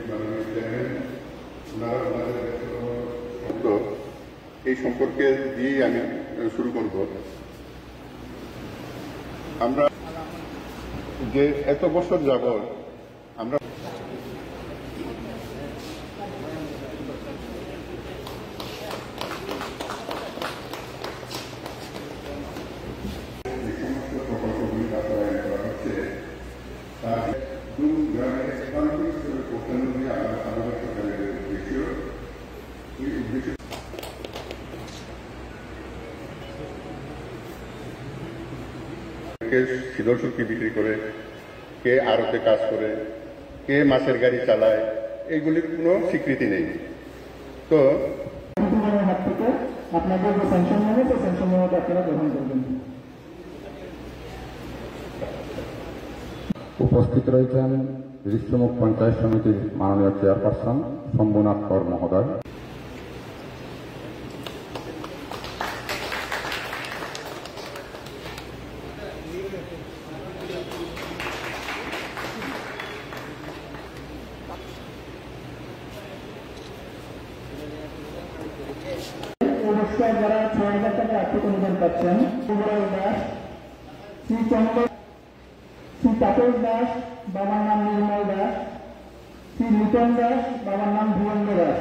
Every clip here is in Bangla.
মাননীয় চেয়ারম্যান ওনারা ওনাদের শব্দ এই সম্পর্কে দিয়েই আমি শুরু করব। আমরা যে এত বছর যাবৎ আমরা কে শীতল শক্তি বিক্রি করে, কে আড়তে কাজ করে, কে মাছের গাড়ি চালায়, এইগুলির কোনো স্বীকৃতি নেই। তো হাত থেকে আপনাদের যে স্যাংশন হবে সেই স্যাংশন আপনারা গ্রহণ করবেন। উপস্থিত রয়েছেন ঋষ্যমুখ পঞ্চায়েত সমিতির মাননীয় চেয়ারপারসন শম্ভুনাথ কর মহোদয়, যারা ৬,০০০ টাকা আর্থিক অনুদান পাচ্ছেন, দাস, শ্রী চন্দ্র, শ্রী তাপস দাস, বাবার নাম নির্মল দাস, শ্রী নূতন দাস, বাবার নাম ভুবন্দ দাস।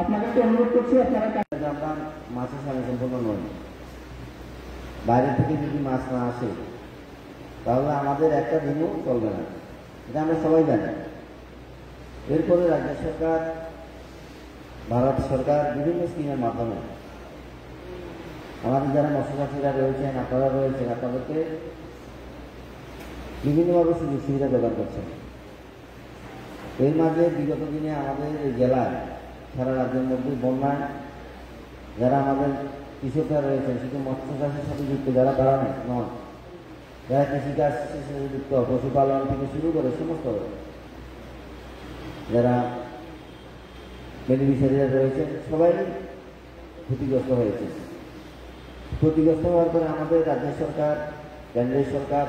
আপনাদেরকে অনুরোধ করছি আপনারা আমরা মাছের সাথে সম্পূর্ণ নই। বাইরে থেকে যদি মাছ না আসে তাহলে আমাদের একটা দিনও চলবে না, এটা আমরা সবাই জানি। এরপরে রাজ্য সরকার, ভারত সরকার বিভিন্ন স্কিমের মাধ্যমে আমাদের যারা মৎস্যচাষীরা রয়েছেন, আপনারা রয়েছেন, আপনাদেরকে বিভিন্নভাবে সুযোগ সুবিধা প্রদান করছেন। এর মাঝে বিগত দিনে আমাদের এই জেলায় সারা রাজ্যের মধ্যে বন্যায় যারা আমাদের কৃষকরা রয়েছেন, শুধু মৎস্য চাষের সাথে যুক্ত যারা তারা নন, যারা কৃষিকাজ সাথে যুক্ত, পশুপালন থেকে শুরু করে সমস্ত যারা বেনিফিশিয়ারিরা রয়েছেন সবাই ক্ষতিগ্রস্ত হয়েছে। ক্ষতিগ্রস্ত হওয়ার পরে আমাদের রাজ্য সরকার, কেন্দ্রীয় সরকার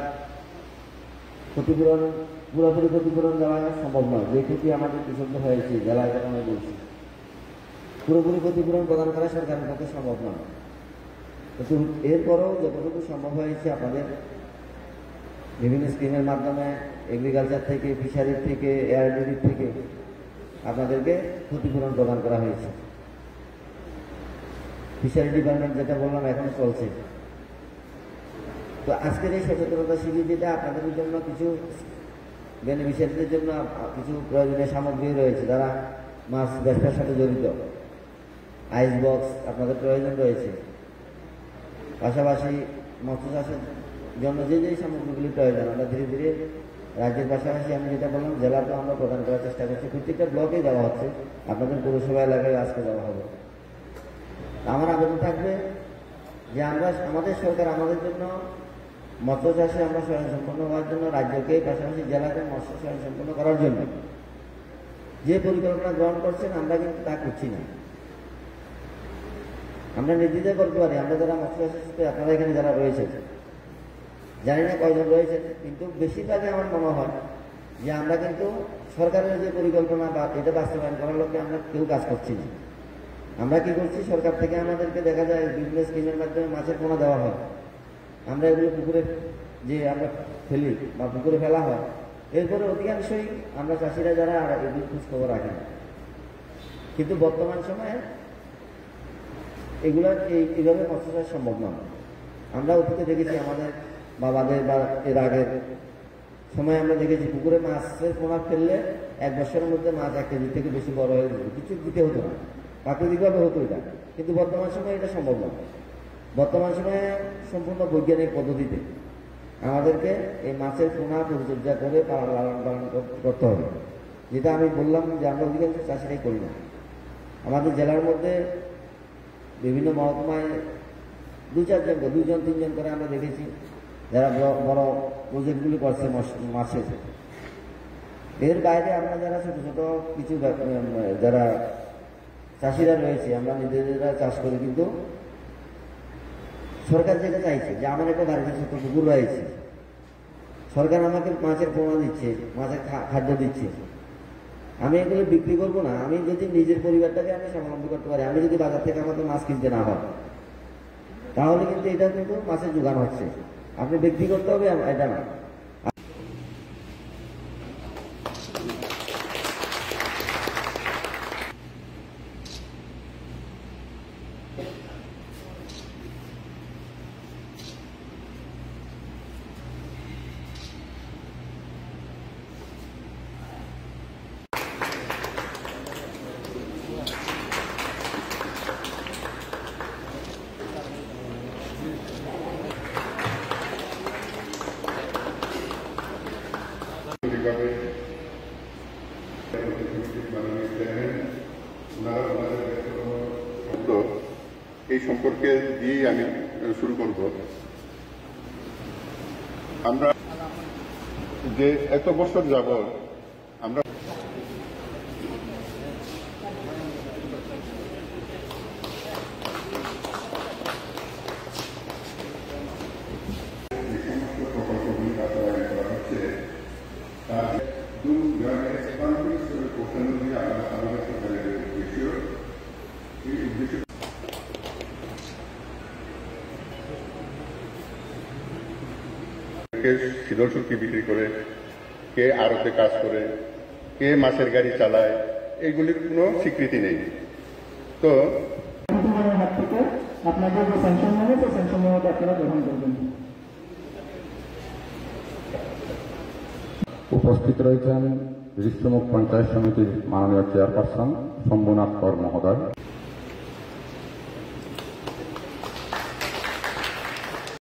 ক্ষতিপূরণ, পুরোপুরি ক্ষতিপূরণ দেওয়া সম্ভব নয়। যে ক্ষতি আমাদের কৃষকদের হয়েছে জেলায়, কথা আমি বলছি, পুরোপুরি ক্ষতিপূরণ প্রদান করা সরকারের পক্ষে সম্ভব নয়। কিন্তু এরপরও যতটুকু সম্ভব হয়েছে আপনাদের বিভিন্ন স্কিমের মাধ্যমে, এগ্রিকালচার থেকে, ফিশারির থেকে, এআরডিডির থেকে আপনাদেরকে ক্ষতিপূরণ প্রদান করা হয়েছে। ফিশারি ডিপার্টমেন্ট যেটা বললাম এখনো চলছে। তো আজকের এই সচেতনতা শিবির যেটা আপনাদের জন্য কিছু বেনিফিশিয়ারিদের জন্য কিছু প্রয়োজনীয় সামগ্রী রয়েছে, যারা মাছ ব্যবসার সাথে জড়িত, আইস বক্স আপনাদের প্রয়োজন রয়েছে। পাশাপাশি মৎস্য চাষের জন্য যে যে সামগ্রীগুলি প্রয়োজন আমরা ধীরে ধীরে রাজ্যের পাশাপাশি আমি যেটা বললাম জেলাতেও আমরা প্রদান করার চেষ্টা করছি। প্রত্যেকটা ব্লকেই দেওয়া হচ্ছে, আপনাদের পৌরসভা এলাকায় আজকে দেওয়া হবে। আমার আবেদন থাকবে যে আমরা, আমাদের সরকার আমাদের জন্য মৎস্য চাষে আমরা স্বয়ংসম্পন্ন হওয়ার জন্য, রাজ্যকে পাশাপাশি জেলাকে মৎস্য স্বয়ংসম্পন্ন করার জন্য যে পরিকল্পনা গ্রহণ করছেন আমরা কিন্তু তা করছি না। আমরা নির্দ্বিধায় করতে পারি, আমরা যারা মৎস্য চাষের সাথে আপনারা এখানে যারা রয়েছেন, জানি না কয়জন রয়েছেন, কিন্তু বেশিরভাগই আমার মনে হয় যে আমরা কিন্তু সরকারের যে পরিকল্পনা বা এটা বাস্তবায়ন করার লক্ষ্যে আমরা কেউ কাজ করছি না। আমরা কি করছি, সরকার থেকে আমাদেরকে দেখা যায় বিভিন্ন স্কিমের মাধ্যমে মাছের পোনা দেওয়া হয়, আমরা এগুলো পুকুরে যে আমরা ফেলি বা পুকুরে ফেলা হয়, এরপরে অধিকাংশই আমরা চাষিরা যারা এগুলো খোঁজ খবর রাখি না। কিন্তু বর্তমান সময়ে এগুলা এইভাবে মৎস্য চাষ সম্ভব নয়। আমরা অতীতে দেখেছি আমাদের বাবাদের বা এর আগের সময় আমরা দেখেছি পুকুরে মাছের পোনা ফেললে 1 বছরের মধ্যে মাছ 1 কেজি থেকে বেশি বড় হয়ে যেত, কিছু দিতে হতো না, প্রাকৃতিকভাবে হতো এটা। কিন্তু বর্তমান সময়ে এটা সম্ভব নয়। বর্তমান সময়ে সম্পূর্ণ বৈজ্ঞানিক পদ্ধতিতে আমাদেরকে এই মাছের পোনা পরিচর্যা করে লালন পালন করতে হবে, যেটা আমি বললাম যে আমরা অধিকাংশ চাষিরাই করি না। আমাদের জেলার মধ্যে বিভিন্ন মহকুমায় 2-4জন করে আমরা দেখেছি যারা বড় প্রজেক্টগুলি করছে মাছের। এর বাইরে আমরা যারা ছোট ছোট কিছু যারা চাষিরা রয়েছে, আমরা নিজেরা চাষ করি, কিন্তু সরকার যেটা চাইছে যে আমার একটা বাড়িতে ছোট পুকুর রয়েছে, সরকার আমাকে মাছের পোনা দিচ্ছে, মাছের খাদ্য দিচ্ছে, আমি এগুলো বিক্রি করবো না। আমি যদি নিজের পরিবারটাকে আমি স্বাবলম্বী করতে পারি, আমি যদি বাজার থেকে আমাদের মাছ কিনতে না হয়, তাহলে কিন্তু এটা কিন্তু মাছের যোগান হচ্ছে। আপনি বিক্রি করতে হবে এটা না। এই সম্পর্কে দিয়েই আমি শুরু করব। আমরা যে এত বছর যাবৎ আমরা প্রকল্পগুলি বাস্তবায়ন করা হচ্ছে, তার কে শীতল শুটকি বিক্রি করে, কে আড়তে কাজ করে, কে মাছের গাড়ি চালায়, এইগুলির কোনো স্বীকৃতি নেই। তো হাত থেকে আপনাদের যে স্যাংশন নেবে সেই স্যাংশন নেওয়াটা আপনারা গ্রহণ করবেন। উপস্থিত রয়েছেন ঋষিমুখ পঞ্চায়েত সমিতির মাননীয় চেয়ারপারসন শম্ভুনাথ কর মহোদয়।